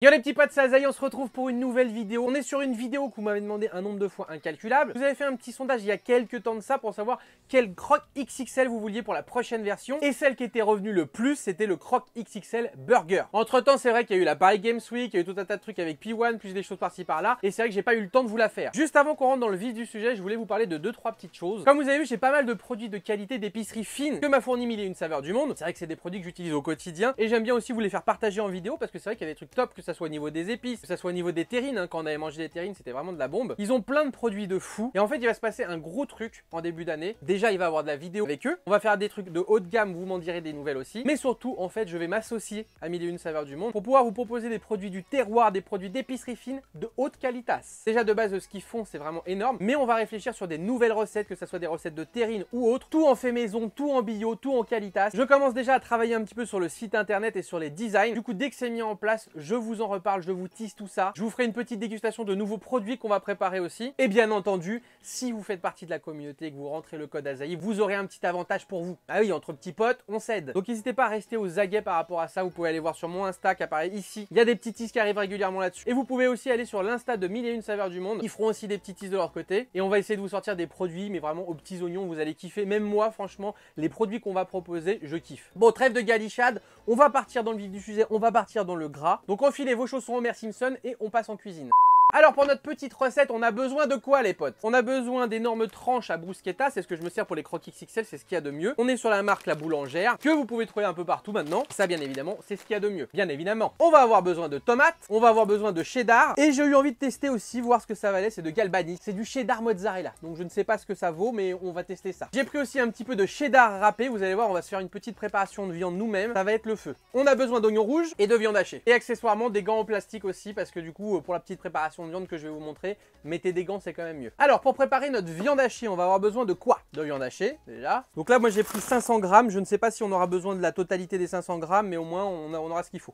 Yo les petits potes, c'est Azaï, on se retrouve pour une nouvelle vidéo. On est sur une vidéo que vous m'avez demandé un nombre de fois incalculable. Vous avez fait un petit sondage il y a quelques temps de ça pour savoir quel croc XXL vous vouliez pour la prochaine version. Et celle qui était revenue le plus, c'était le croc XXL Burger. Entre temps, c'est vrai qu'il y a eu la Paris Games Week, il y a eu tout un tas de trucs avec P1, plus des choses par-ci par-là. Et c'est vrai que j'ai pas eu le temps de vous la faire. Juste avant qu'on rentre dans le vif du sujet, je voulais vous parler de 2-3 petites choses. Comme vous avez vu, j'ai pas mal de produits de qualité d'épicerie fine que m'a fourni Mille et une saveurs du monde. C'est vrai que c'est des produits que j'utilise au quotidien. Et j'aime bien aussi vous les faire partager en vidéo parce que c'est vrai qu'il y a des trucs top, que ça soit au niveau des épices, que ça soit au niveau des terrines, hein. Quand on avait mangé des terrines, c'était vraiment de la bombe. Ils ont plein de produits de fou. Et en fait, il va se passer un gros truc en début d'année. Déjà, il va y avoir de la vidéo avec eux. On va faire des trucs de haut de gamme, vous m'en direz des nouvelles aussi. Mais surtout, en fait, je vais m'associer à Mille et une saveurs du monde pour pouvoir vous proposer des produits du terroir, des produits d'épicerie fine de haute qualité. Déjà de base, ce qu'ils font, c'est vraiment énorme. Mais on va réfléchir sur des nouvelles recettes, que ce soit des recettes de terrine ou autres. Tout en fait maison, tout en bio, tout en qualitas. Je commence déjà à travailler un petit peu sur le site internet et sur les designs. Du coup, dès que c'est mis en place, je vous en reparle, je vous tease tout ça. Je vous ferai une petite dégustation de nouveaux produits qu'on va préparer aussi. Et bien entendu, si vous faites partie de la communauté et que vous rentrez le code Azaï, vous aurez un petit avantage pour vous. Ah oui, entre petits potes, on s'aide. Donc n'hésitez pas à rester aux aguets par rapport à ça. Vous pouvez aller voir sur mon Insta qui apparaît ici. Il y a des petits teas qui arrivent régulièrement là-dessus. Et vous pouvez aussi aller sur l'Insta de Mille et une saveurs du monde. Ils feront aussi des petits teas de leur côté. Et on va essayer de vous sortir des produits, mais vraiment aux petits oignons, vous allez kiffer. Même moi, franchement, les produits qu'on va proposer, je kiffe. Bon, trêve de galichade, on va partir dans le vif du sujet, on va partir dans le gras. Donc enfilez vos chaussons Homer Simpson et on passe en cuisine. Alors pour notre petite recette, on a besoin de quoi les potes? On a besoin d'énormes tranches à bruschetta, c'est ce que je me sers pour les crocs XXL, c'est ce qu'il y a de mieux. On est sur la marque La Boulangère, que vous pouvez trouver un peu partout maintenant. Ça bien évidemment, c'est ce qu'il y a de mieux. Bien évidemment, on va avoir besoin de tomates, on va avoir besoin de cheddar. Et j'ai eu envie de tester aussi, voir ce que ça valait, c'est de Galbani. C'est du cheddar mozzarella, donc je ne sais pas ce que ça vaut, mais on va tester ça. J'ai pris aussi un petit peu de cheddar râpé, vous allez voir, on va se faire une petite préparation de viande nous-mêmes. Ça va être le feu. On a besoin d'oignons rouges et de viande hachée. Et accessoirement des gants en plastique aussi, parce que du coup, pour la petite préparation de viande que je vais vous montrer, mettez des gants, c'est quand même mieux. Alors pour préparer notre viande hachée, on va avoir besoin de quoi? De viande hachée déjà. Donc là moi j'ai pris 500 grammes, je ne sais pas si on aura besoin de la totalité des 500 grammes, mais au moins on aura ce qu'il faut.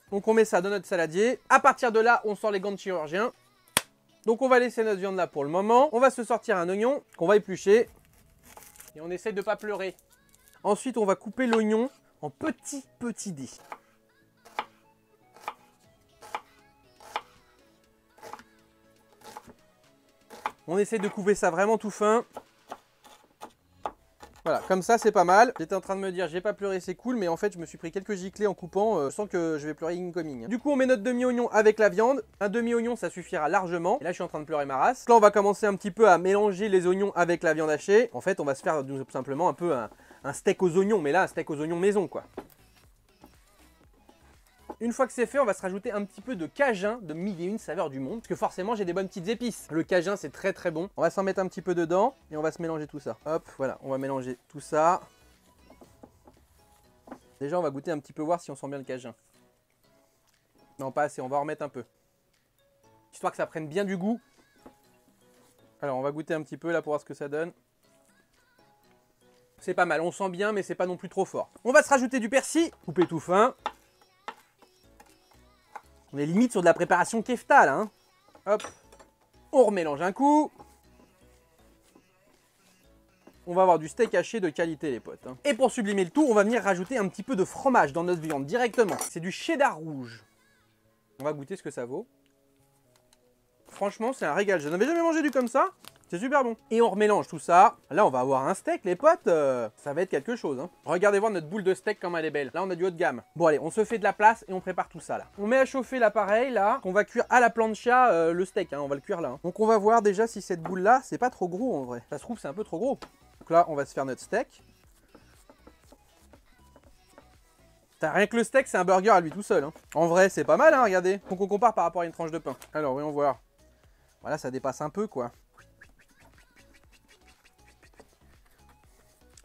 Donc on met ça dans notre saladier. À partir de là, on sort les gants de chirurgien. Donc on va laisser notre viande là pour le moment. On va se sortir un oignon qu'on va éplucher. Et on essaye de ne pas pleurer. Ensuite on va couper l'oignon en petits dés. On essaie de couper ça vraiment tout fin. Voilà, comme ça c'est pas mal. J'étais en train de me dire j'ai pas pleuré, c'est cool, mais en fait je me suis pris quelques giclées en coupant. Je sens que je vais pleurer incoming. Du coup on met notre demi-oignon avec la viande. Un demi-oignon ça suffira largement. Et là je suis en train de pleurer ma race. Là on va commencer un petit peu à mélanger les oignons avec la viande hachée. En fait on va se faire tout simplement un peu un steak aux oignons, mais là un steak aux oignons maison quoi. Une fois que c'est fait, on va se rajouter un petit peu de cajun de Mille et une saveurs du monde. Parce que forcément, j'ai des bonnes petites épices. Le cajun, c'est très très bon. On va s'en mettre un petit peu dedans et on va se mélanger tout ça. Hop, voilà, on va mélanger tout ça. Déjà, on va goûter un petit peu, voir si on sent bien le cajun. Non, pas assez, on va en remettre un peu. Histoire que ça prenne bien du goût. Alors, on va goûter un petit peu là pour voir ce que ça donne. C'est pas mal, on sent bien, mais c'est pas non plus trop fort. On va se rajouter du persil, coupé tout fin. On est limite sur de la préparation kefta là. Hein. Hop. On remélange un coup. On va avoir du steak haché de qualité les potes. Hein. Et pour sublimer le tout, on va venir rajouter un petit peu de fromage dans notre viande directement. C'est du cheddar rouge. On va goûter ce que ça vaut. Franchement, c'est un régal. Je n'avais jamais mangé du comme ça. C'est super bon. Et on remélange tout ça. Là, on va avoir un steak, les potes. Ça va être quelque chose. Hein. Regardez voir notre boule de steak comme elle est belle. Là, on a du haut de gamme. Bon, allez, on se fait de la place et on prépare tout ça là. On met à chauffer l'appareil là. On va cuire à la plancha le steak. Hein, on va le cuire là. Hein. Donc, on va voir déjà si cette boule là, c'est pas trop gros en vrai. Ça se trouve, c'est un peu trop gros. Donc là, on va se faire notre steak. Rien que le steak, c'est un burger à lui tout seul. Hein. En vrai, c'est pas mal, hein, regardez. Donc, on compare par rapport à une tranche de pain. Alors, voyons voir. Voilà, ça dépasse un peu quoi.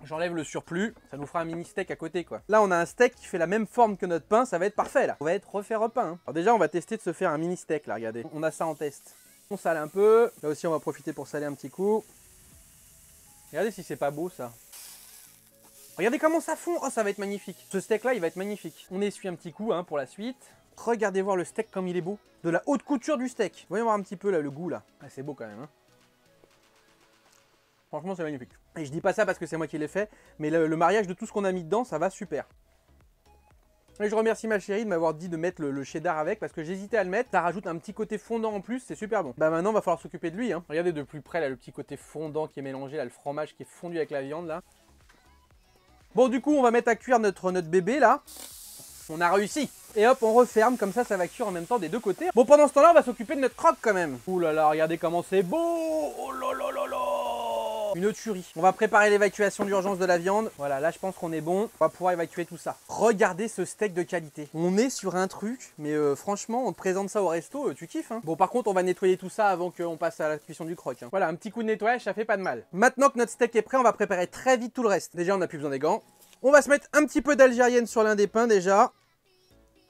J'enlève le surplus, ça nous fera un mini steak à côté quoi. Là on a un steak qui fait la même forme que notre pain, ça va être parfait là. On va être refait repeint. Hein. Alors déjà on va tester de se faire un mini steak là, regardez. On a ça en test. On sale un peu, là aussi on va profiter pour saler un petit coup. Regardez si c'est pas beau ça. Regardez comment ça fond, oh ça va être magnifique. Ce steak là il va être magnifique. On essuie un petit coup hein, pour la suite. Regardez voir le steak comme il est beau. De la haute couture du steak. Voyons voir un petit peu là le goût là. Ah, c'est beau quand même hein. Franchement, c'est magnifique. Et je dis pas ça parce que c'est moi qui l'ai fait, mais le mariage de tout ce qu'on a mis dedans, ça va super. Et je remercie ma chérie de m'avoir dit de mettre le cheddar avec parce que j'hésitais à le mettre. Ça rajoute un petit côté fondant en plus, c'est super bon. Bah maintenant, va falloir s'occuper de lui. Hein. Regardez de plus près là le petit côté fondant qui est mélangé, là le fromage qui est fondu avec la viande là. Bon, du coup, on va mettre à cuire notre bébé là. On a réussi. Et hop, on referme, comme ça va cuire en même temps des deux côtés. Bon, pendant ce temps-là, on va s'occuper de notre croque quand même. Ouh là là, regardez comment c'est beau. Oh là là là là. Une tuerie. On va préparer l'évacuation d'urgence de la viande. Voilà, là je pense qu'on est bon. On va pouvoir évacuer tout ça. Regardez ce steak de qualité. On est sur un truc, mais franchement, on te présente ça au resto, tu kiffes. Hein. Bon, par contre, on va nettoyer tout ça avant qu'on passe à la cuisson du croque. Hein. Voilà, un petit coup de nettoyage, ça fait pas de mal. Maintenant que notre steak est prêt, on va préparer très vite tout le reste. Déjà, on n'a plus besoin des gants. On va se mettre un petit peu d'algérienne sur l'un des pains déjà.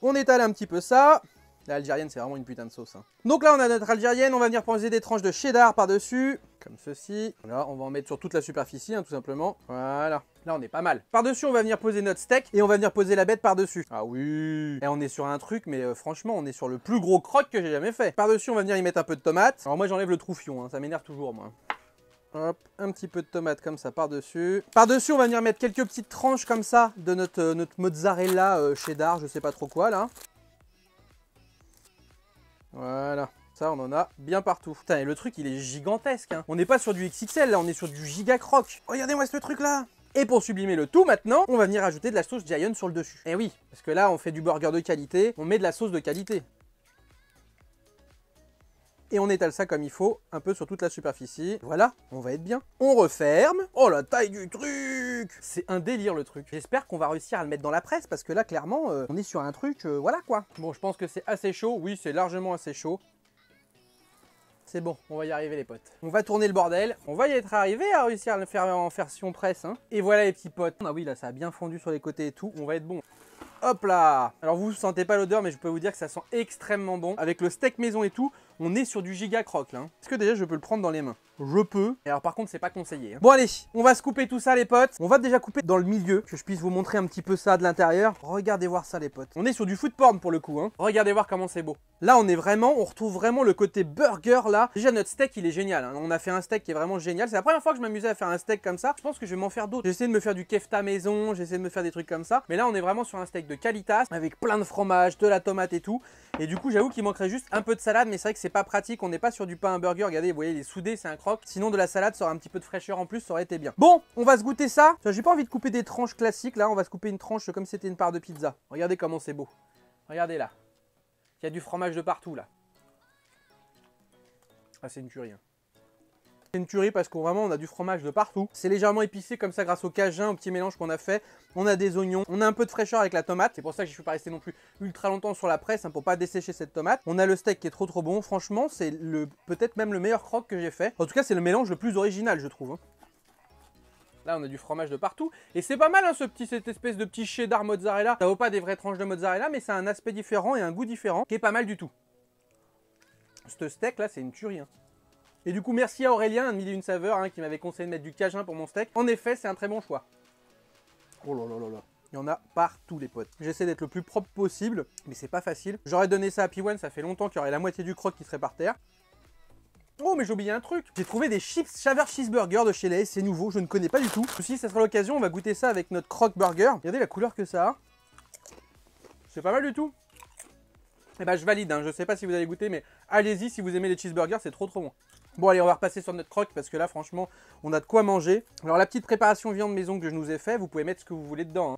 On étale un petit peu ça. L'algérienne, c'est vraiment une putain de sauce. Hein. Donc là, on a notre algérienne. On va venir poser des tranches de cheddar par-dessus. Comme ceci. Voilà, on va en mettre sur toute la superficie, hein, tout simplement. Voilà. Là, on est pas mal. Par-dessus, on va venir poser notre steak. Et on va venir poser la bête par-dessus. Ah oui. Et on est sur un truc, mais franchement, on est sur le plus gros croque que j'ai jamais fait. Par-dessus, on va venir y mettre un peu de tomate. Alors moi, j'enlève le troufion. Hein, ça m'énerve toujours, moi. Hop, un petit peu de tomate comme ça par-dessus. Par-dessus, on va venir mettre quelques petites tranches comme ça de notre mozzarella cheddar, je sais pas trop quoi là. Voilà, ça on en a bien partout. Putain, et le truc il est gigantesque. Hein. On n'est pas sur du XXL là, on est sur du giga croque. Regardez-moi ce truc là. Et pour sublimer le tout maintenant, on va venir ajouter de la sauce Giant sur le dessus. Et oui, parce que là on fait du burger de qualité, on met de la sauce de qualité. Et on étale ça comme il faut, un peu sur toute la superficie. Voilà, on va être bien. On referme. Oh, la taille du truc! C'est un délire, le truc. J'espère qu'on va réussir à le mettre dans la presse, parce que là, clairement, on est sur un truc, voilà quoi. Bon, je pense que c'est assez chaud. Oui, c'est largement assez chaud. C'est bon, on va y arriver les potes. On va tourner le bordel. On va y être arrivé à réussir à le faire en version presse. Hein. Et voilà les petits potes. Ah oui, là, ça a bien fondu sur les côtés et tout. On va être bon. Hop là! Alors vous sentez pas l'odeur, mais je peux vous dire que ça sent extrêmement bon. Avec le steak maison et tout, on est sur du giga croque là. Est-ce que déjà je peux le prendre dans les mains? Je peux. Et alors par contre c'est pas conseillé. Hein. Bon allez, on va se couper tout ça les potes. On va déjà couper dans le milieu, que je puisse vous montrer un petit peu ça de l'intérieur. Regardez voir ça les potes. On est sur du food porn pour le coup. Hein. Regardez voir comment c'est beau. Là on retrouve vraiment le côté burger là. Déjà notre steak il est génial. Hein. On a fait un steak qui est vraiment génial. C'est la première fois que je m'amusais à faire un steak comme ça. Je pense que je vais m'en faire d'autres. J'essaie de me faire du kefta maison, j'essaie de me faire des trucs comme ça. Mais là on est vraiment sur un steak de qualitas avec plein de fromage, de la tomate et tout. Et du coup j'avoue qu'il manquerait juste un peu de salade, mais c'est vrai que c'est pas pratique. On n'est pas sur du pain à burger. Regardez, vous voyez il est soudé, c'est un croque. Sinon de la salade ça aurait un petit peu de fraîcheur en plus, ça aurait été bien. Bon, on va se goûter ça. J'ai pas envie de couper des tranches classiques là. On va se couper une tranche comme si c'était une part de pizza. Regardez comment c'est beau. Regardez là. Il y a du fromage de partout là. Ah c'est une tuerie. Hein. C'est une tuerie parce qu'on vraiment on a du fromage de partout. C'est légèrement épicé comme ça grâce au cajun, au petit mélange qu'on a fait. On a des oignons, on a un peu de fraîcheur avec la tomate. C'est pour ça que je ne suis pas resté non plus ultra longtemps sur la presse hein, pour pas dessécher cette tomate. On a le steak qui est trop bon. Franchement, c'est peut-être même le meilleur croque que j'ai fait. En tout cas, c'est le mélange le plus original, je trouve. Hein. Là, on a du fromage de partout. Et c'est pas mal, hein, cette espèce de petit cheddar mozzarella. Ça vaut pas des vraies tranches de mozzarella, mais ça a un aspect différent et un goût différent qui est pas mal du tout. Ce steak là, c'est une tuerie. Hein. Et du coup, merci à Aurélien, un mille et une saveurs, hein, qui m'avait conseillé de mettre du cajun pour mon steak. En effet, c'est un très bon choix. Oh là là là là. Il y en a partout, les potes. J'essaie d'être le plus propre possible, mais c'est pas facile. J'aurais donné ça à P1, ça fait longtemps qu'il y aurait la moitié du croque qui serait par terre. Oh, mais j'ai oublié un truc. J'ai trouvé des chips Shaver Cheeseburger de chez Lay's, c'est nouveau, je ne connais pas du tout. Aussi, ça sera l'occasion, on va goûter ça avec notre croque burger. Regardez la couleur que ça a. C'est pas mal du tout. Et bah, je valide, hein. Je sais pas si vous allez goûter, mais allez-y si vous aimez les cheeseburgers, c'est trop bon. Bon allez, on va repasser sur notre croque parce que là franchement on a de quoi manger. Alors la petite préparation viande maison que je nous ai fait, vous pouvez mettre ce que vous voulez dedans. Hein.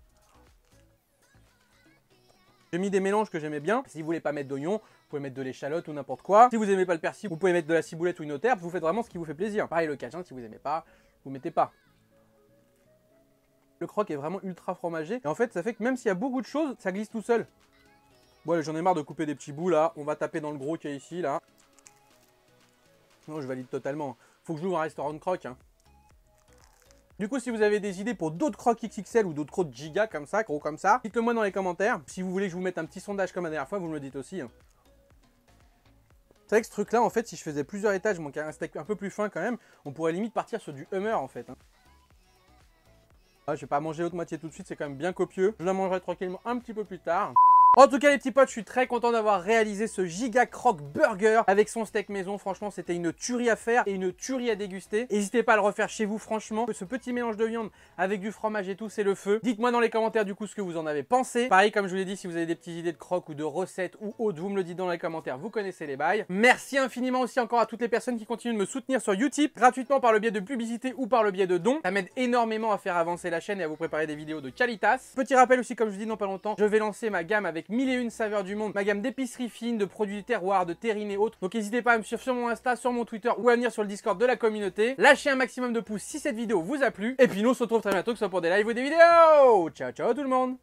J'ai mis des mélanges que j'aimais bien. Si vous voulez pas mettre d'oignons, vous pouvez mettre de l'échalote ou n'importe quoi. Si vous aimez pas le persil, vous pouvez mettre de la ciboulette ou une autre herbe. Vous faites vraiment ce qui vous fait plaisir. Pareil le cajun, si vous aimez pas, vous mettez pas. Le croque est vraiment ultra fromagé. Et en fait ça fait que même s'il y a beaucoup de choses, ça glisse tout seul. Bon allez, j'en ai marre de couper des petits bouts là. On va taper dans le gros qu'il y a ici là. Non, je valide totalement. Faut que je l'ouvre un restaurant de croque. Hein. Du coup, si vous avez des idées pour d'autres croques XXL ou d'autres croques giga comme ça, gros comme ça, dites-le moi dans les commentaires. Si vous voulez que je vous mette un petit sondage comme la dernière fois, vous me le dites aussi. Hein. C'est vrai que ce truc-là, en fait, si je faisais plusieurs étages, je manquerais un steak un peu plus fin quand même, on pourrait limite partir sur du Hummer en fait. Hein. Ah, je vais pas manger l'autre moitié tout de suite, c'est quand même bien copieux. Je la mangerai tranquillement un petit peu plus tard. En tout cas les petits potes, je suis très content d'avoir réalisé ce giga croque burger avec son steak maison. Franchement c'était une tuerie à faire et une tuerie à déguster. N'hésitez pas à le refaire chez vous franchement. Ce petit mélange de viande avec du fromage et tout, c'est le feu. Dites-moi dans les commentaires du coup ce que vous en avez pensé. Pareil comme je vous l'ai dit, si vous avez des petites idées de croque ou de recettes ou autres, vous me le dites dans les commentaires, vous connaissez les bails. Merci infiniment aussi encore à toutes les personnes qui continuent de me soutenir sur Utip, gratuitement par le biais de publicité ou par le biais de dons. Ça m'aide énormément à faire avancer la chaîne et à vous préparer des vidéos de qualitas. Petit rappel aussi, comme je vous dis dans pas longtemps, je vais lancer ma gamme avec 1001 saveurs du monde, ma gamme d'épicerie fine, de produits du terroir, de terrine et autres. Donc n'hésitez pas à me suivre sur mon Insta, sur mon Twitter ou à venir sur le Discord de la communauté. Lâchez un maximum de pouces si cette vidéo vous a plu. Et puis nous on se retrouve très bientôt, que ce soit pour des lives ou des vidéos. Ciao ciao tout le monde.